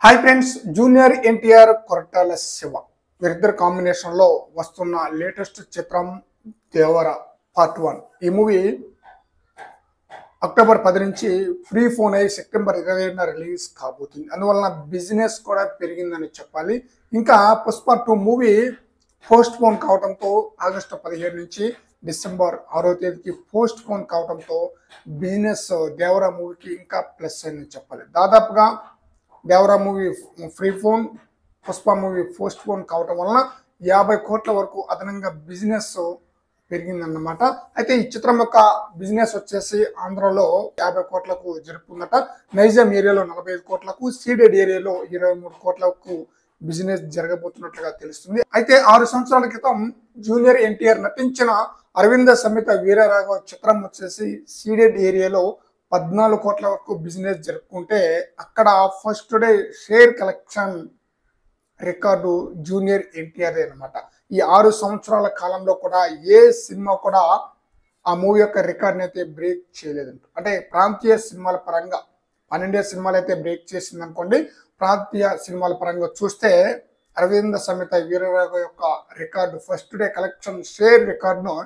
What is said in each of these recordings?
Hi friends, junior NTR Koratala Shiva వీరిద్దరు combination లో వస్తున్న లేటెస్ట్ చిత్రం దేవర పార్ట్ 1. ఈ మూవీ అక్టోబర్ 10 నుంచి ఫ్రీ ఫోన్ అయ్యి సెప్టెంబర్ 27న రిలీజ్ కాబోతుంది. అందువలన బిజినెస్ కూడా పెరిగిందని చెప్పాలి. ఇంకా పుష్ప 2 మూవీ పోస్ట్ పోన్ కావడంతో ఆగస్టు 17 నుంచి డిసెంబర్ 6వ తేదీకి పోస్ట్ పోన్ కావడంతో బిజినెస్ దేవర మూవీకి ఇంకా ప్లస్ అయిందని చెప్పాలి. దాదాపుగా Devara movie free phone, Pushpa movie post phone కావటం వలన 50 కోట్ల వరకు అదనంగా బిజినెస్ పెరిగిందన్నమాట. అయితే ఈ చిత్రం యొక్క బిజినెస్ వచ్చేసి ఆంధ్రలో 50 కోట్లకు జరుపుకుందట. నైజాం ఏరియాలో 45 కోట్లకు, సీడెడ్ ఏరియాలో 23 కోట్లకు బిజినెస్ జరగబోతున్నట్లుగా తెలుస్తుంది. అయితే 6 సంవత్సరాల క్రితం జూనియర్ ఎన్టీఆర్ నటించిన అరవింద సమేత వీరరాఘవ చిత్రం వచ్చేసి సీడెడ్ ఏరియాలో 14 కోట్ల వరకు బిజినెస్ జరుపుకుంటే అక్కడ first day share collection record junior NTR అనమాట. ఈ 6 సంవత్సరాల కాలంలో కూడా ఏ సినిమా కూడా ఆ మూవీ యొక్క రికార్డ్ని అయితే బ్రేక్ చేయలేదంట. అంటే ప్రాంతీయ సినిమాల పరంగా 12 సినిమాలు అయితే బ్రేక్ చేసింది అనుకోండి. ప్రాంతీయ సినిమాల పరంగా చూస్తే అరవింద సమేత వీరరాఘవ యొక్క record first day collection share రికార్డును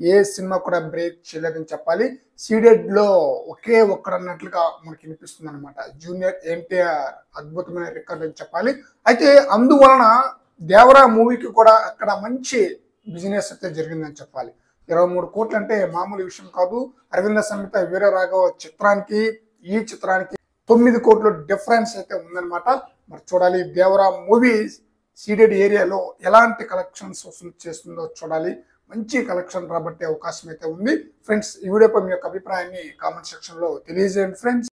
ఏ సినిమా కూడా బ్రేక్ చేయలేదని చెప్పాలి. సీడెడ్ లో ఒకే ఒక్కడన్నట్లుగా మనకి వినిపిస్తుంది అనమాట. జూనియర్ ఎన్టీఆర్ అద్భుతమైన రికార్డు అని చెప్పాలి. అయితే అందువలన దేవరా మూవీకి కూడా అక్కడ మంచి బిజినెస్ అయితే జరిగిందని చెప్పాలి. 23 కోట్లు అంటే మామూలు విషయం కాదు. అరవింద సమేత వీరరాఘవ చిత్రానికి ఈ చిత్రానికి 9 కోట్లు డిఫరెన్స్ అయితే ఉందన్నమాట. మరి చూడాలి దేవరా మూవీ సీడెడ్ ఏరియాలో ఎలాంటి కలెక్షన్స్ వసూలు చేస్తుందో చూడాలి. మంచి కలెక్షన్ రాబట్టే అవకాశం అయితే ఉంది. ఫ్రెండ్స్, ఈ వీడియోపై మీ యొక్క అభిప్రాయాన్ని కామెంట్ సెక్షన్ లో తెలియజేయండి ఫ్రెండ్స్.